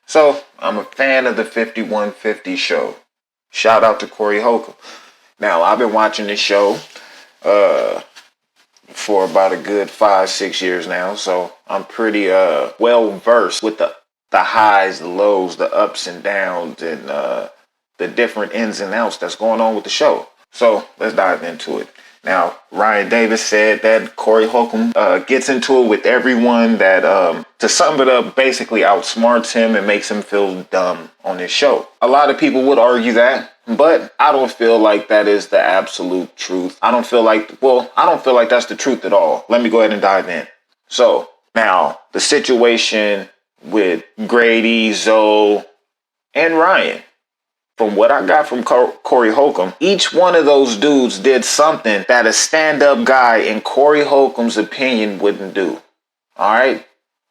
So I'm a fan of the 5150 show. Shout out to Corey Holcomb. Now I've been watching this show uh, for about a good 5, 6 years now, so I'm pretty well versed with the highs, the lows, the ups and downs, and the different ins and outs that's going on with the show. So let's dive into it. Now, Ryan Davis said that Corey Holcomb gets into it with everyone that, to sum it up, basically outsmarts him and makes him feel dumb on his show. A lot of people would argue that, but I don't feel like that is the absolute truth. I don't feel like that's the truth at all. Let me go ahead and dive in. So, now, the situation with Grady, Zoe, and Ryan. From what I got from Corey Holcomb, each one of those dudes did something that a stand-up guy in Corey Holcomb's opinion wouldn't do. All right?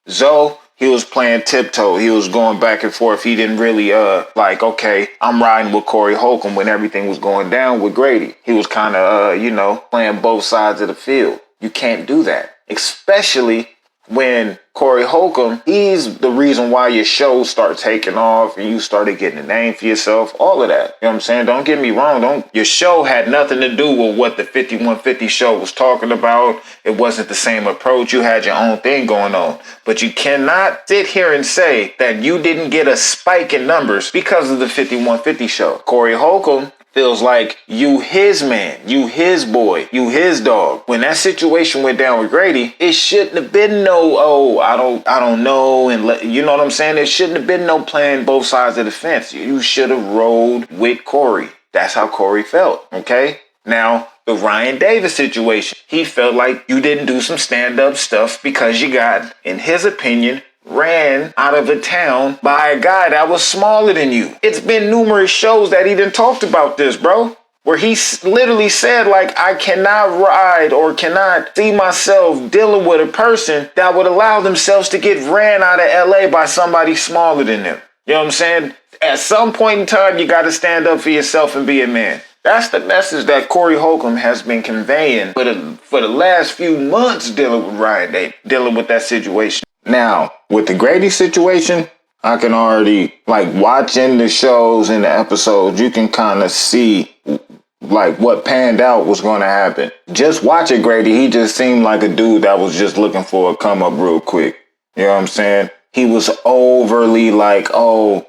Zoe, he was playing tiptoe. He was going back and forth. He didn't really, okay, I'm riding with Corey Holcomb when everything was going down with Grady. He was kind of, playing both sides of the field. You can't do that. Especially when Corey Holcomb, he's the reason why your shows start taking off and you started getting a name for yourself, all of that. You know what I'm saying? Don't get me wrong. Your show had nothing to do with what the 5150 show was talking about. It wasn't the same approach. You had your own thing going on. But you cannot sit here and say that you didn't get a spike in numbers because of the 5150 show. Corey Holcomb feels like you his man, you his boy, you his dog. When that situation went down with Grady, it shouldn't have been no, I don't know, and you know what I'm saying? There shouldn't have been no playing both sides of the fence. You should have rolled with Corey. That's how Corey felt, okay? Now, the Ryan Davis situation, he felt like you didn't do some stand-up stuff because you got, in his opinion, ran out of a town by a guy that was smaller than you. It's been numerous shows that he done talked about this, bro. Where he literally said, like, I cannot ride or cannot see myself dealing with a person that would allow themselves to get ran out of LA by somebody smaller than them. You know what I'm saying? At some point in time, you got to stand up for yourself and be a man. That's the message that Corey Holcomb has been conveying for the last few months dealing with Ryan Davis, dealing with that situation. Now, with the Grady situation, I can already, watching the shows and the episodes, you can kind of see, what panned out was going to happen. Just watching Grady, he just seemed like a dude that was just looking for a come up real quick. You know what I'm saying? He was overly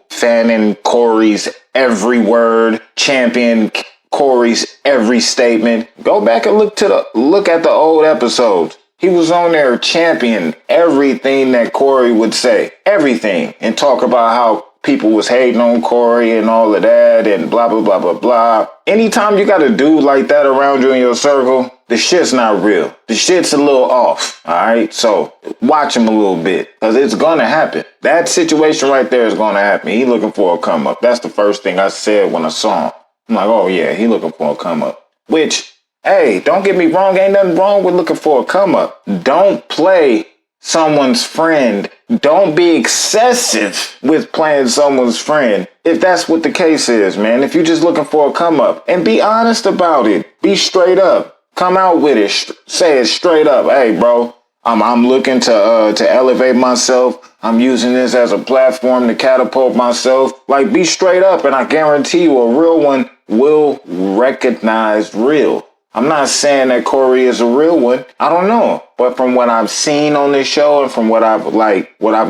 fanning Corey's every word, champion Corey's every statement. Go back and look at the old episodes. He was on there championing everything that Corey would say. Everything. And talk about how people was hating on Corey and all of that and blah, blah, blah, blah, blah. Anytime you got a dude like that around you in your circle, the shit's not real. The shit's a little off. All right? So watch him a little bit because it's going to happen. That situation right there is going to happen. He looking for a come up. That's the first thing I said when I saw him. I'm like, oh yeah, he looking for a come up. Which, hey, don't get me wrong. Ain't nothing wrong with looking for a come up. Don't play someone's friend. Don't be excessive with playing someone's friend. If that's what the case is, man. If you're just looking for a come up, and be honest about it. Be straight up. Come out with it. Say it straight up. Hey, bro, I'm looking to elevate myself. I'm using this as a platform to catapult myself. Be straight up, and I guarantee you a real one will recognize real. I'm not saying that Corey is a real one. I don't know. But from what I've seen on this show and from what I've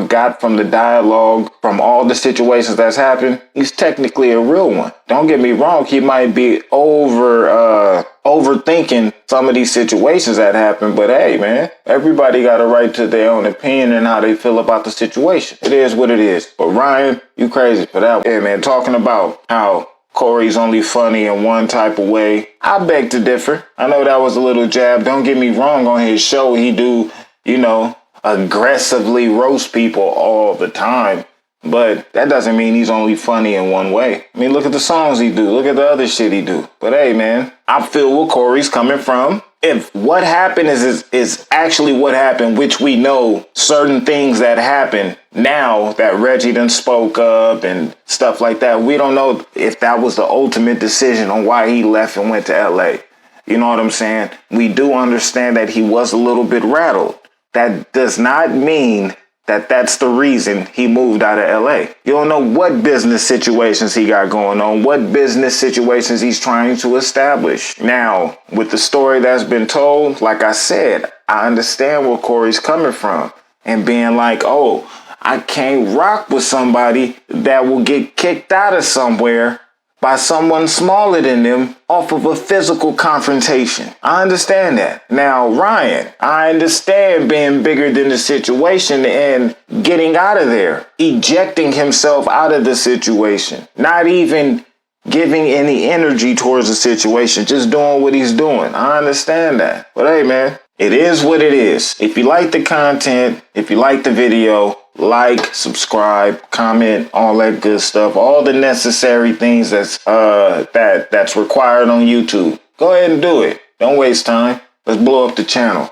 got from the dialogue, from all the situations that's happened, he's technically a real one. Don't get me wrong. He might be overthinking some of these situations that happen. But hey, man, everybody got a right to their own opinion and how they feel about the situation. It is what it is. But Ryan, you crazy for that. Yeah, man, talking about how Corey's only funny in one type of way, I beg to differ. I know that was a little jab. Don't get me wrong, on his show, he do, aggressively roast people all the time. But that doesn't mean he's only funny in one way. I mean, look at the songs he do. Look at the other shit he do. But hey, man, I feel where Corey's coming from. If what happened is actually what happened, which we know certain things that happen now that Reggie done spoke up and stuff like that, we don't know if that was the ultimate decision on why he left and went to LA. You know what I'm saying? We do understand that he was a little bit rattled. That does not mean that's the reason he moved out of LA. You don't know what business situations he got going on, what business situations he's trying to establish. Now, with the story that's been told, like I said, I understand where Corey's coming from and being like, oh, I can't rock with somebody that will get kicked out of somewhere by someone smaller than them off of a physical confrontation. I understand that. Now, Ryan, I understand being bigger than the situation and getting out of there, ejecting himself out of the situation, not even giving any energy towards the situation, just doing what he's doing. I understand that. But hey, man, it is what it is. If you like the content, if you like the video, like, subscribe, comment, all that good stuff, all the necessary things that's required on YouTube. Go ahead and do it. Don't waste time. Let's blow up the channel.